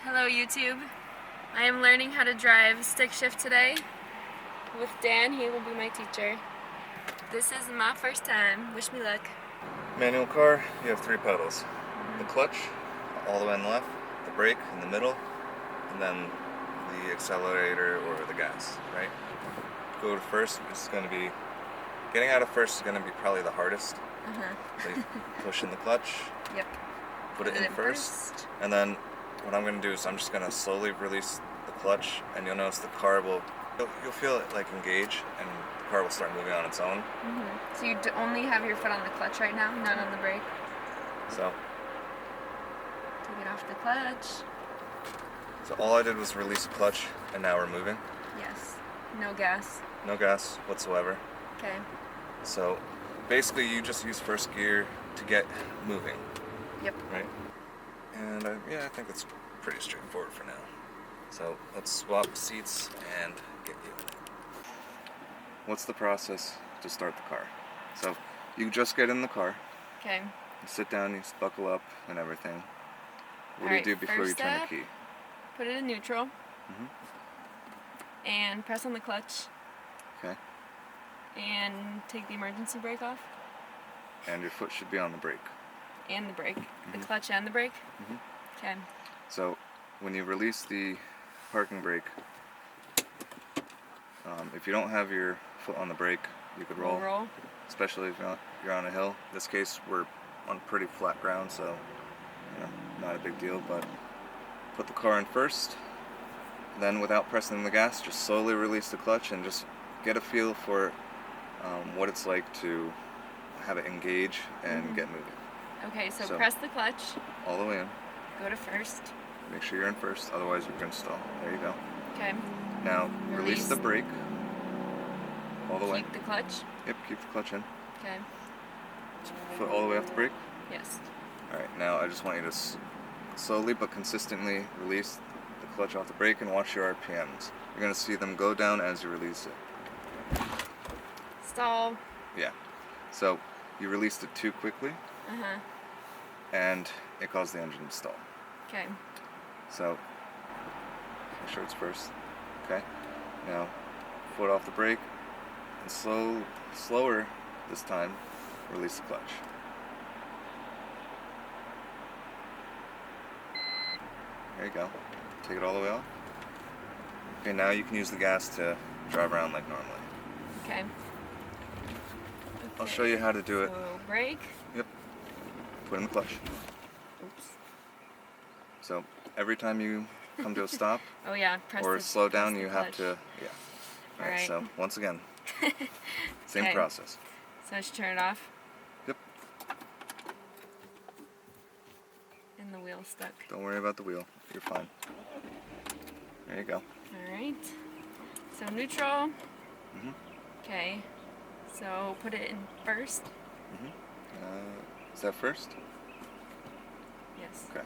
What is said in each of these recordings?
Hello YouTube. I am learning how to drive stick shift today with Dan. He will be my teacher. This is my first time. Wish me luck. Manual car, you have three pedals. The clutch, all the way on the left, the brake in the middle, and then the accelerator or the gas, right? Go to first, it's going to be, getting out of first is going to be probably the hardest. So you push in the clutch, Yep. put it in first, and then what I'm going to do is I'm just going to slowly release the clutch, and you'll notice the car will, you'll feel it like engage, and the car will start moving on its own. So you only have your foot on the clutch right now, not on the brake? So Take it off the clutch. So all I did was release the clutch, and now we're moving. Yes. No gas. No gas whatsoever. Okay. So basically you just use first gear to get moving. Yep. Right? And yeah, I think it's pretty straightforward for now. So let's swap seats and get you in. What's the process to start the car? So you just get in the car, Okay. you sit down, you buckle up and everything. What do Alright, you do before you first turn the step, key? Put it in neutral. And press on the clutch. Okay. And take the emergency brake off. And your foot should be on the brake. And the brake. The clutch and the brake. Okay. So when you release the parking brake, if you don't have your foot on the brake, you could roll. Roll. Especially if you're on a hill. In this case, we're on pretty flat ground, so not a big deal. But put the car in first. Then, without pressing the gas, just slowly release the clutch and just get a feel for what it's like to have it engage and get moving. Okay, so press the clutch. All the way in. Go to first. Make sure you're in first, otherwise you're going to stall. There you go. Okay. Now, release the brake all the way. Keep the clutch. Yep, keep the clutch in. Okay. Foot all the way off the brake. Yes. Alright, now I just want you to slowly but consistently release the clutch off the brake and watch your RPMs. You're going to see them go down as you release it. Stall. Yeah. So, you released it too quickly, and it caused the engine to stall. Okay. So, make sure it's first. Okay. Now, foot off the brake, and slower this time, release the clutch. There you go. Take it all the way off. Okay, now you can use the gas to drive around like normally. Okay. I'll show you how to do it. So, brake. Yep. Put in the clutch. Oops. So, every time you come to a stop, Oh yeah, press or the, slow press down, the you clutch. have to, yeah. Alright. So, once again, same Okay. process. So I should turn it off. Yep. And the wheel's stuck. Don't worry about the wheel. You're fine. There you go. Alright. So neutral. Okay. So put it in first. Is that first? Yes. Okay.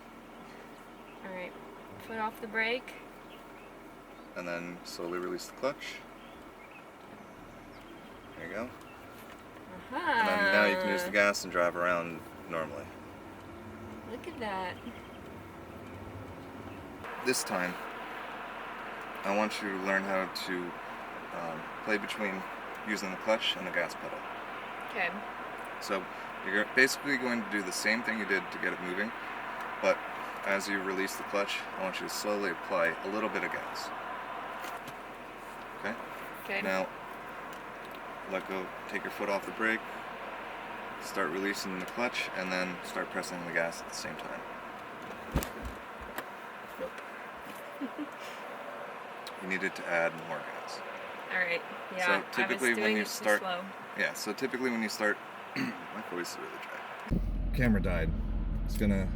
Alright. Foot off the brake. And then slowly release the clutch. There you go. And then now you can use the gas and drive around normally. Look at that. This time, I want you to learn how to play between using the clutch and the gas pedal. Okay. So you're basically going to do the same thing you did to get it moving, but as you release the clutch, I want you to slowly apply a little bit of gas. Okay? Okay. Now, let go, take your foot off the brake, start releasing the clutch, and then start pressing the gas at the same time. You needed to add more gas. Alright. Yeah. So typically I was doing when you it start, too slow. yeah. So typically when you start, my voice is really dry. Camera died. It's gonna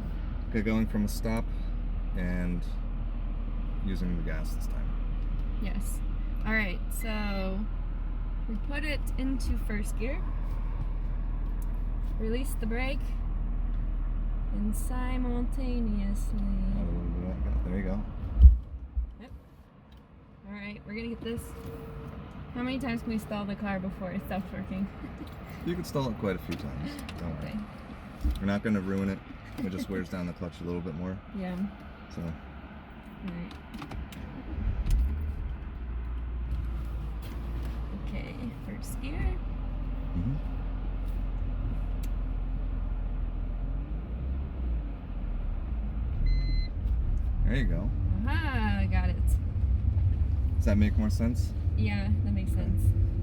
get going from a stop and using the gas this time. Yes. Alright, so we put it into first gear. Release the brake. And simultaneously. Add a little bit of that gas. There you go. Yep. Alright, we're gonna get this. How many times can we stall the car before it stops working? You can stall it quite a few times. Don't worry. You're not going to ruin it. It just wears down the clutch a little bit more. Yeah. So Right. Okay, first gear. Mm-hmm. There you go. Aha, got it. Does that make more sense? Yeah, that makes sense.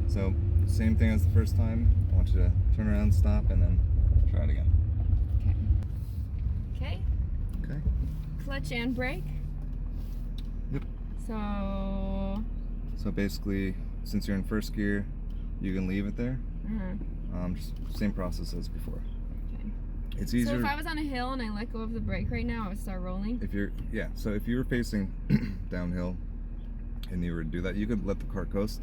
So, same thing as the first time. I want you to turn around, stop, and then try it again. Okay. Okay. Clutch and brake. Yep. So basically, since you're in first gear, you can leave it there. Just same process as before. Okay. It's easier. So if I was on a hill and I let go of the brake right now, I would start rolling? So if you were facing downhill and you were to do that, you could let the car coast,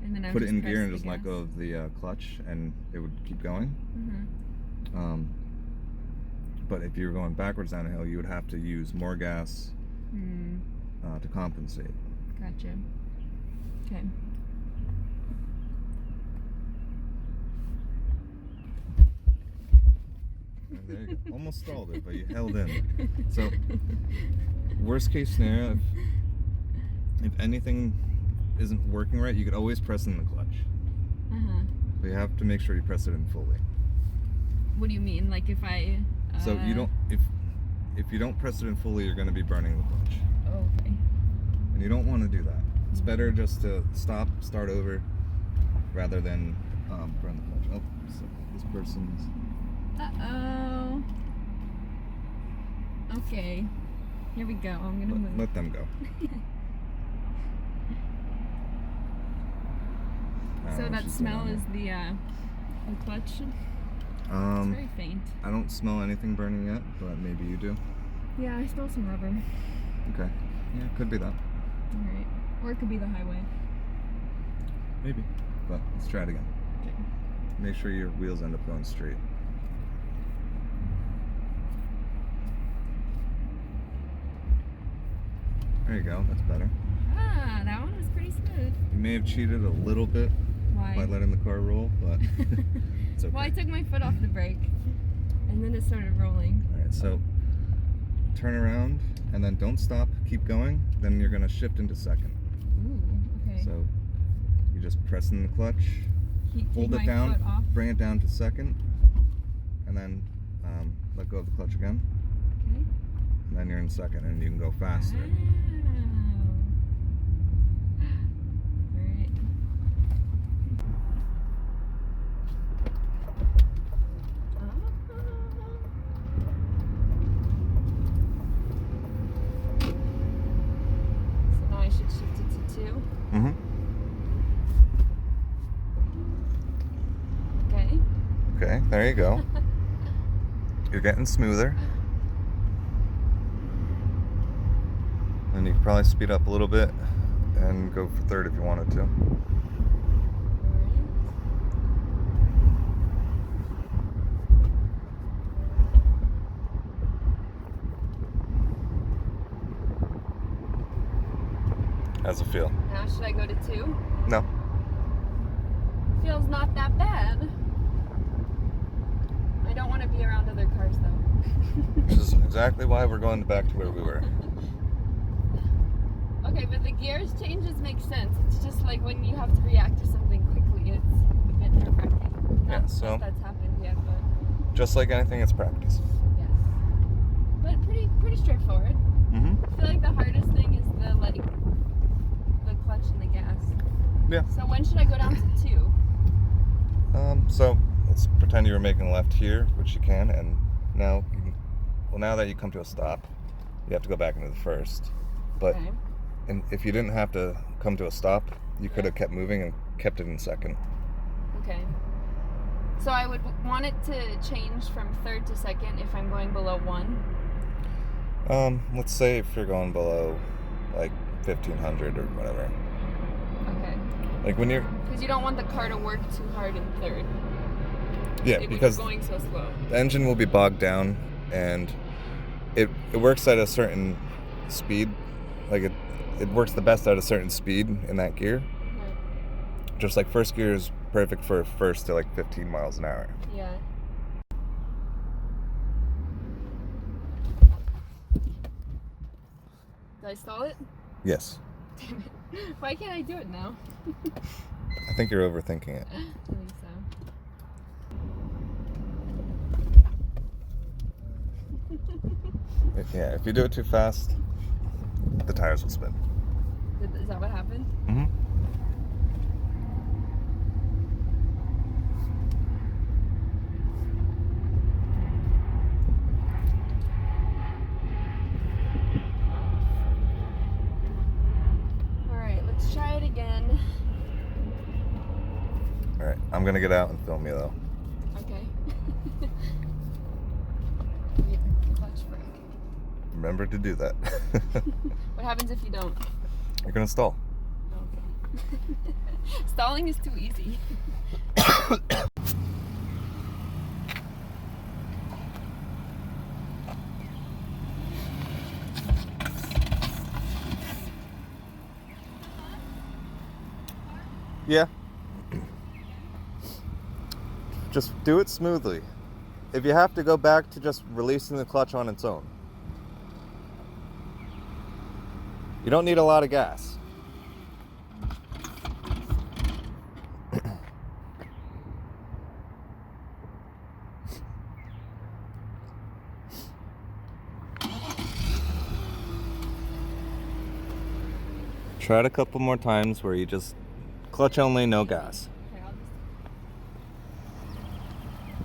And then I would put it just in press gear and the just let gas. go of the clutch, and it would keep going. But if you were going backwards down a hill, you would have to use more gas to compensate. Gotcha. Okay. There you go. Almost stalled it, but you held in. So, worst case scenario, if anything isn't working right, you could always press in the clutch. But you have to make sure you press it in fully. What do you mean? Like if I... So you don't, if you don't press it in fully, you're going to be burning the clutch. Okay. And you don't want to do that. It's better just to stop, start over, rather than burn the clutch. Oh, so this person's... Uh-oh. Okay. Here we go. I'm gonna move. Let them go. So that smell is the clutch? It's very faint. I don't smell anything burning yet, but maybe you do. Yeah, I smell some rubber. Okay. Yeah, it could be that. Alright. Or it could be the highway. Maybe. But let's try it again. Okay. Make sure your wheels end up going straight. There you go, that's better. Ah, that one was pretty smooth. You may have cheated a little bit by letting the car roll, but it's okay. Well, I took my foot off the brake, and then it started rolling. Alright, so turn around, and then don't stop, keep going, then you're going to shift into second. Ooh, okay. So you just press in the clutch, hold it my down, foot off. bring it down to second, and then let go of the clutch again. Okay. And then you're in second, and you can go faster. Wow. Alright. So now I should shift it to 2. Okay. Okay, there you go. You're getting smoother. And you could probably speed up a little bit and go for third if you wanted to. How's it feel? Now should I go to 2? No. Feels not that bad. I don't want to be around other cars though. This is exactly why we're going back to where we were. Okay, but the gears changes make sense. It's just like when you have to react to something quickly, it's a bit nerve-wracking. Yeah, so Not that that's happened yet, but just like anything, it's practice. yes. But pretty straightforward. I feel like the hardest thing is the clutch and the gas. Yeah. So when should I go down to 2? So let's pretend you were making a left here, which you can, and now now that you come to a stop, you have to go back into the first. But Okay. and if you didn't have to come to a stop, you could have kept moving and kept it in second. Okay. So I would want it to change from third to second if I'm going below 1. Let's say if you're going below like 1500 or whatever. Okay. Like when you're... Because you don't want the car to work too hard in third. Yeah, because you're going so slow. the engine will be bogged down, and it works at a certain speed. Like it works the best at a certain speed in that gear. Right. Just like first gear is perfect for first to like 15 miles an hour. Yeah. Did I stall it? Yes. Damn it. Why can't I do it now? I think you're overthinking it. I think so. Yeah, if you do it too fast, the tires will spin. Is that what happened? Mm-hmm. Alright, let's try it again. Alright, I'm gonna get out and film you though. Okay. Yeah, clutch brake. Remember to do that. What happens if you don't? You're gonna stall. Okay. Stalling is too easy. Yeah. Just do it smoothly. If you have to go back to just releasing the clutch on its own. You don't need a lot of gas. Try it a couple more times where you just clutch only, no gas. Okay,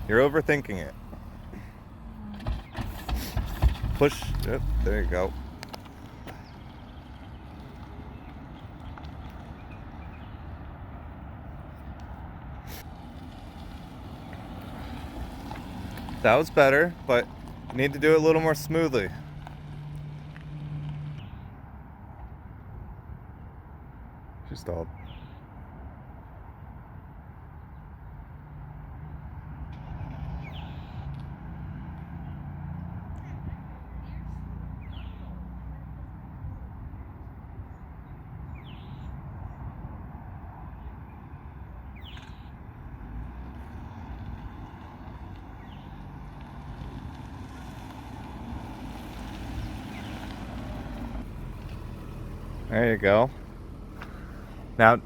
You're overthinking it. Push. Yep, there you go. That was better, but you need to do it a little more smoothly. She stalled. There you go. Now,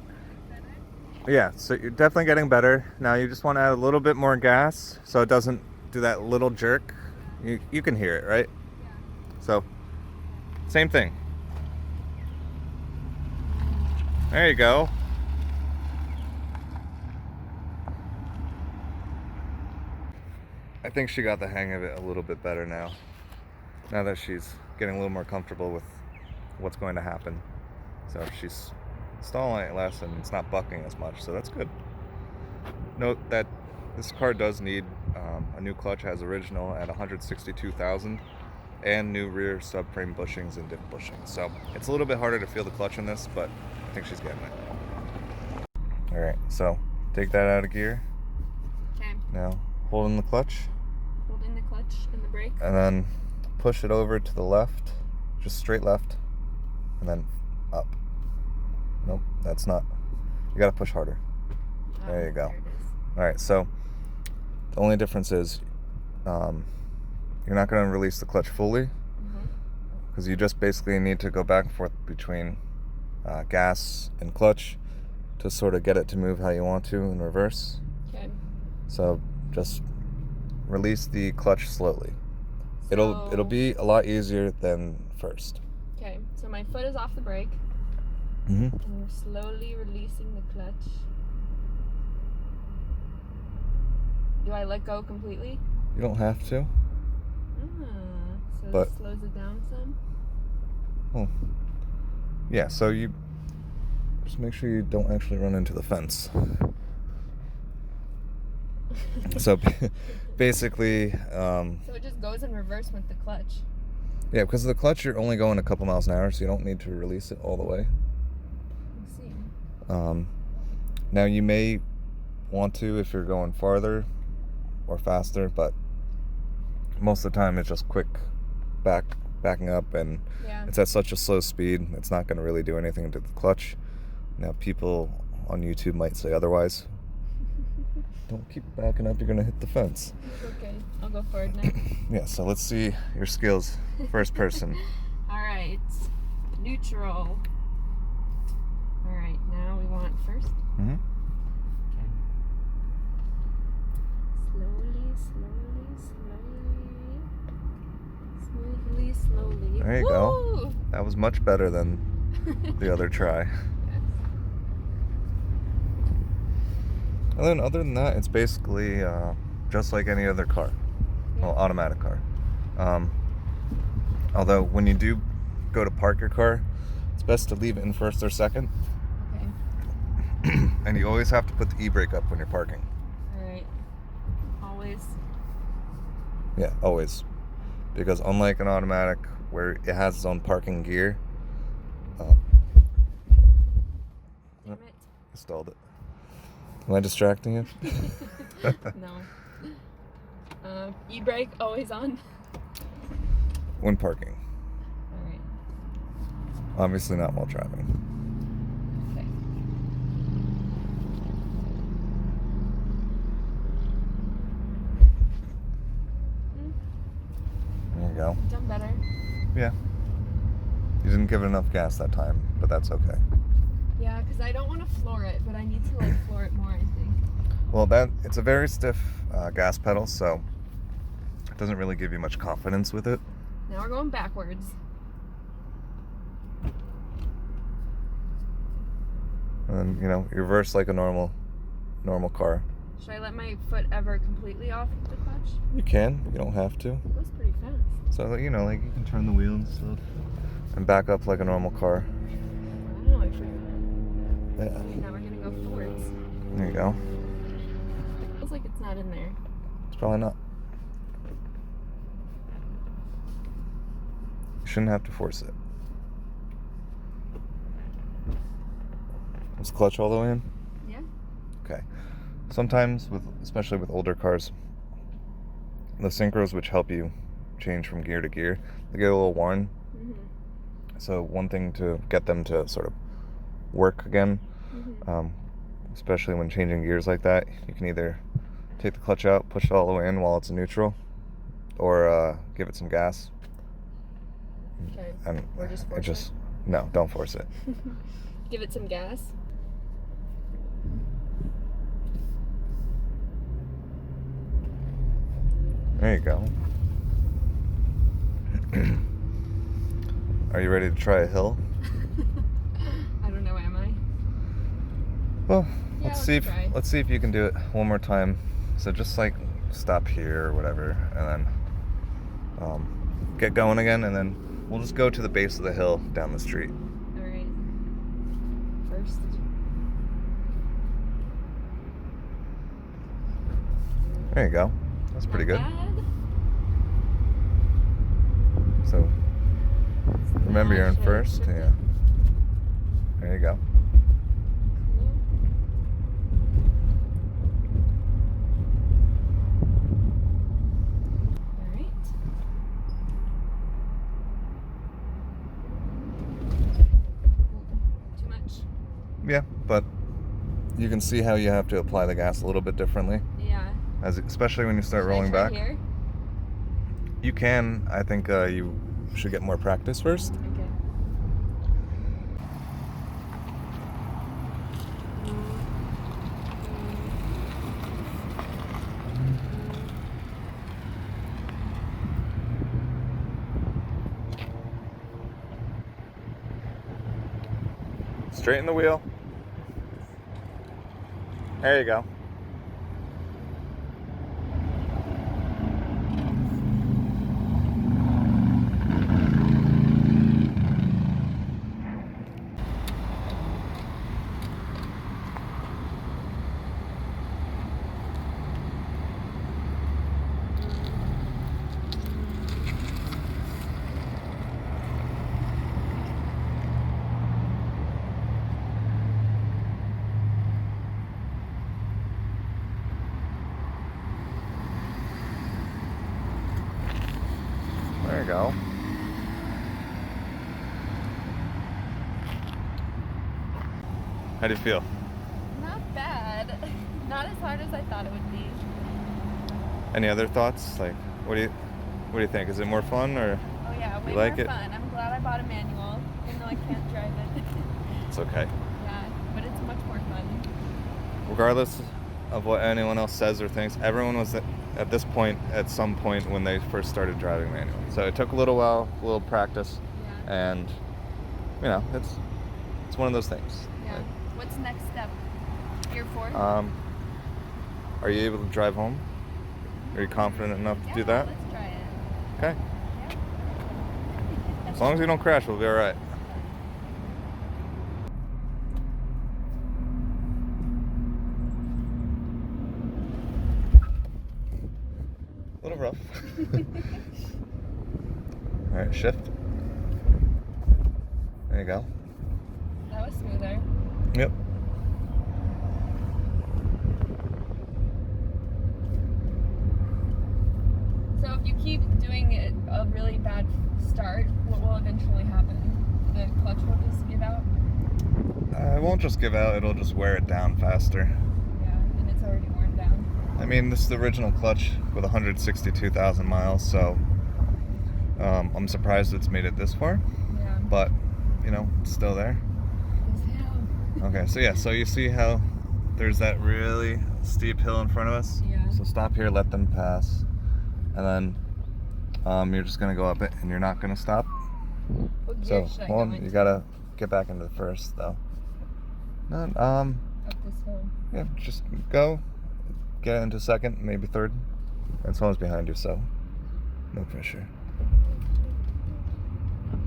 yeah, so you're definitely getting better. Now you just want to add a little bit more gas so it doesn't do that little jerk. You can hear it, right? Yeah. So, same thing. There you go. I think she got the hang of it a little bit better now. Now that she's getting a little more comfortable with what's going to happen. So she's stalling it less and it's not bucking as much, so that's good. Note that this car does need a new clutch as original at 162,000 and new rear subframe bushings and diff bushings. So it's a little bit harder to feel the clutch in this, but I think she's getting it. Alright, so take that out of gear. Okay. Now hold in the clutch. Holding the clutch and the brake. And then push it over to the left, just straight left, and then up. Nope, that's not. You gotta push harder. There you go. There it is. All right, so the only difference is you're not gonna release the clutch fully because you just basically need to go back and forth between gas and clutch to sort of get it to move how you want to in reverse. Okay. So just release the clutch slowly. So, It'll be a lot easier than first. Okay, so my foot is off the brake. Mm-hmm. And we're slowly releasing the clutch. Do I let go completely? You don't have to. So But- it slows it down some? Oh. Yeah, so you just make sure you don't actually run into the fence. So basically, So it just goes in reverse with the clutch. yeah, because of the clutch, you're only going a couple miles an hour, so you don't need to release it all the way. Let's see. Now you may want to if you're going farther or faster, but most of the time it's just quick backing up, and Yeah. it's at such a slow speed, it's not going to really do anything to the clutch. Now people on YouTube might say otherwise. Don't keep backing up, you're going to hit the fence. Okay, I'll go forward now. Yeah, so let's see your skills first person. Alright. Neutral. Alright, now we want first. Mm-hmm. Okay. Slowly, slowly, slowly. Smoothly, slowly. There you Woo! go. That was much better than the other try. Yes. And then other than that, it's basically just like any other car. Yeah. Well, automatic car. Although when you do go to park your car, it's best to leave it in first or second. Okay. And you always have to put the e-brake up when you're parking. Alright. Always. Yeah, always. Because unlike an automatic where it has its own parking gear, Damn it. I stalled it. Am I distracting you? No. E-brake always on. When parking. Alright. Obviously not while driving. Okay. There you go. Done better. Yeah. You didn't give it enough gas that time, but that's okay. Yeah, because I don't want to floor it, but I need to like floor it more, I think. Well, it's a very stiff gas pedal, so it doesn't really give you much confidence with it. Now we're going backwards. And you know, you reverse like a normal car. Should I let my foot ever completely off the clutch? You can, but you don't have to. It goes pretty fast. So you know, like you can turn the wheel and stuff, and back up like a normal car. Wow, I forgot. Yeah. Okay, now we're gonna go forwards. There you go. Feels like it's not in there. It's probably not. You shouldn't have to force it. Is the clutch all the way in? Yeah. Okay. Sometimes, especially with older cars, the synchros, which help you change from gear to gear, they get a little worn. Mm-hmm. So one thing to get them to sort of work again, especially when changing gears like that, you can either take the clutch out, push it all the way in while it's in neutral, or give it some gas. Okay. And Or just force it. No, don't force it. Give it some gas. There you go. Are you ready to try a hill? I don't know, am I? Well, Yeah, let's see if you can do it one more time. So just like stop here or whatever, and then get going again, and then we'll just go to the base of the hill down the street. All right. First. There you go. That's pretty good. Not bad. So remember, you're in Should I first. shift it? Yeah. There you go. Cool. All right. Too much? Yeah, but you can see how you have to apply the gas a little bit differently, Yeah. especially when you start Should I rolling try back. Here? You can. I think you should get more practice first. Okay. Straighten the wheel. There you go. There you go. How do you feel? Not bad. Not as hard as I thought it would be. Any other thoughts? Like, what do you think? Is it more fun or? Oh yeah, way You like more it? fun. I'm glad I bought a manual. Even though I can't drive it. It's okay. Yeah, but it's much more fun. Regardless of what anyone else says or thinks, everyone was at this point at some point when they first started driving manual. So it took a little while, a little practice, and you know, it's one of those things. Yeah. What's the next step? Year 4? Are you able to drive home? Are you confident enough to do that? Let's try it. Okay. Yeah. As long as you don't crash, we'll be all right. A little rough. All right, shift. There you go. That was smoother. Yep. So if you keep doing it a really bad start, what will eventually happen? The clutch will just give out? It won't just give out, it'll just wear it down faster. Yeah, and it's already worn down. I mean, this is the original clutch with 162,000 miles, so I'm surprised it's made it this far. Yeah. But, you know, it's still there. Okay, so yeah, so you see how there's that really steep hill in front of us? Yeah. So stop here, let them pass, and then you're just gonna go up it, and you're not gonna stop. What gear So, should I hold go on, you into? gotta get back into the first, though. No, Up this hill. yeah, just go, get into second, maybe third, and someone's behind you, so no pressure.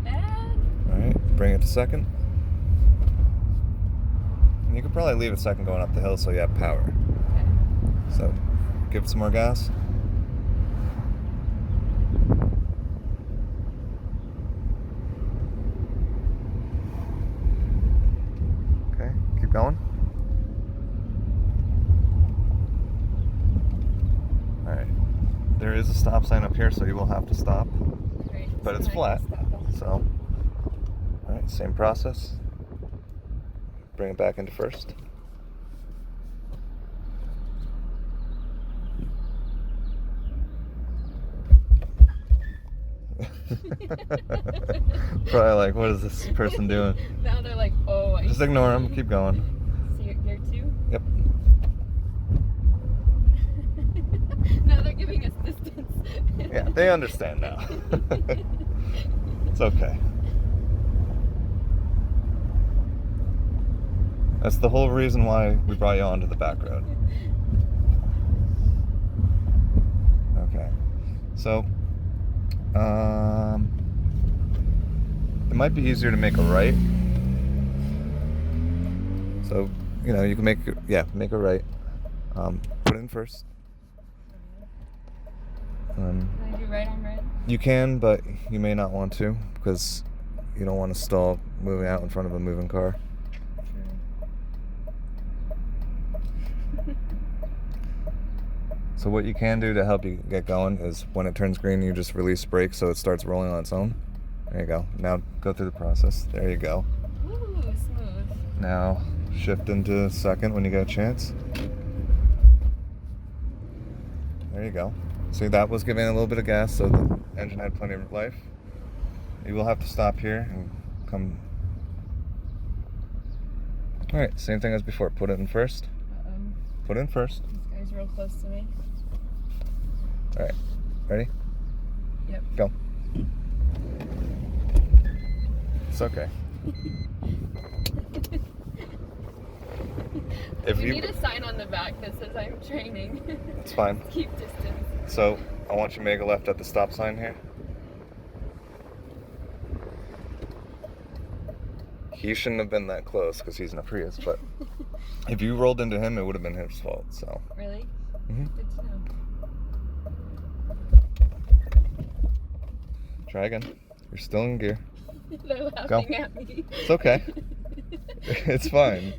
Bad. All right, bring it to second. And you could probably leave it second going up the hill so you have power. Okay. So give it some more gas. Okay, keep going. All right, there is a stop sign up here, so you will have to stop, Great. but So it's then I flat. can stop us. So, all right, same process. Bring it back into first. Probably like, what is this person doing? Now they're like, oh, I Just ignore them. Keep going. So you're gear 2? Yep. Now they're giving us distance. Yeah, they understand now. It's okay. That's the whole reason why we brought you onto the back road. Okay. So, it might be easier to make a right. So, you know, you can make a right. Put it in first. Can I do right on red? You can, but you may not want to because you don't want to stall moving out in front of a moving car. So what you can do to help you get going is when it turns green, you just release brake so it starts rolling on its own. There you go. Now go through the process. There you go. Ooh, smooth. Now shift into second when you get a chance. There you go. See, that was giving a little bit of gas so the engine had plenty of life. You will have to stop here and come. Alright, same thing as before. Put it in first. Uh-oh. Put it in first. This guy's real close to me. Alright, ready? Yep. Go. It's okay. If We you, need a sign on the back that says I'm training. it's fine. Keep distance. So I want you to make a left at the stop sign here. He shouldn't have been that close because he's in a Prius, but if you rolled into him, it would have been his fault. So. Really? Mm-hmm. Good to know. Try again. You're still in gear. They're laughing at me. It's okay. It's fine.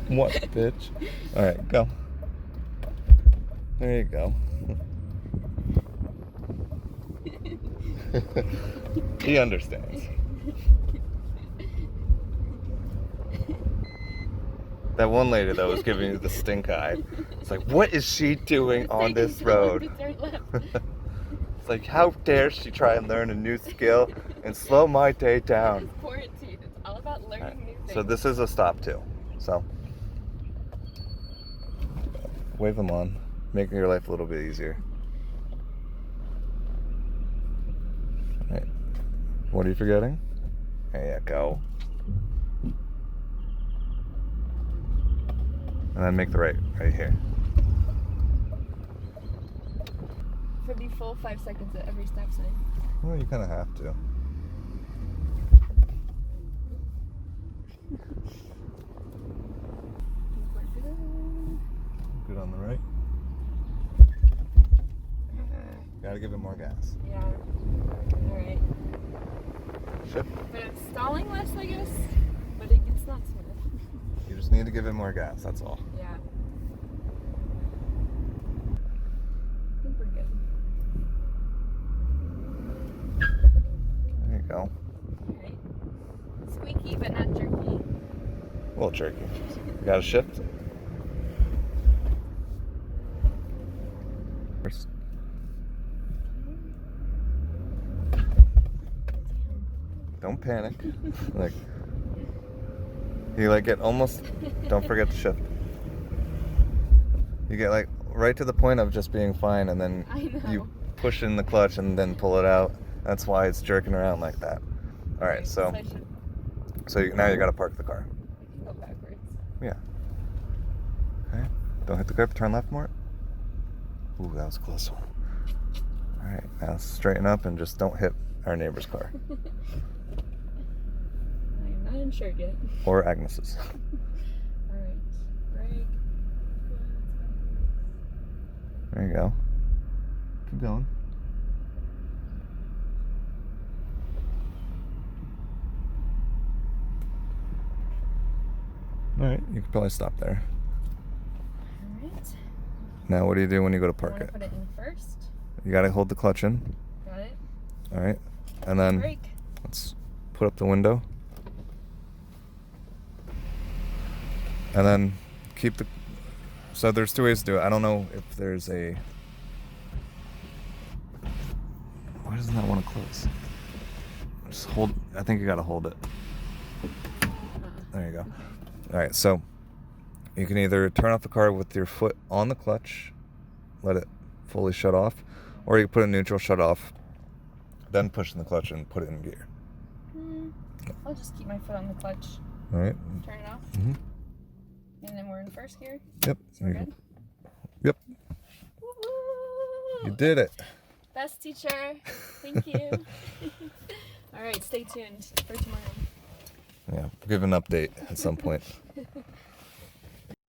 What, bitch? Alright, go. There you go. He understands. That one lady that was giving you the stink eye. It's like, what is she doing on this road? It's like, how dare she try and learn a new skill and slow my day down? It's quarantine. It's all about learning new things. So this is a stop too. So wave them on, making your life a little bit easier. All right. What are you forgetting? There you go. And then make the right here. For the full 5 seconds at every stop sign. Well, you kind of have to. Good on the right. Gotta give it more gas. Yeah. Alright. Shift. But I'm stalling less, I guess. But it's not smooth. You just need to give it more gas, that's all. Yeah. I think we're good. There you go. Alright. Squeaky, but not jerky. A little jerky. You gotta shift. First. Don't panic. Like, you like get almost, don't forget to shift. You get like right to the point of just being fine, and then you push in the clutch and then pull it out. That's why it's jerking around like that. All right, so now you got to park the car. I can go backwards. Yeah. Okay. Don't hit the grip. Turn left more. Ooh, that was a close one. All right, now straighten up and just don't hit our neighbor's car. I am not insured yet. Or Agnes's. All right. Brake. There you go. Keep going. All right, you can probably stop there. All right. Now, what do you do when you go to park it? Put it in first. You gotta hold the clutch in. Got it. All right, and then Brake. let's put up the window, and then keep the. So there's two ways to do it. I don't know if there's a. Why doesn't that want to close? Just hold. I think you gotta hold it. There you go. All right, so you can either turn off the car with your foot on the clutch, let it fully shut off, or you can put it in neutral, shut off, then push in the clutch and put it in gear. I'll just keep my foot on the clutch. All right. Turn it off. Mm-hmm. And then we're in first gear. Yep. So we're good? Yep. Woo-hoo! You did it. Best teacher. Thank you. All right, stay tuned for tomorrow. Yeah, we'll give an update at some point.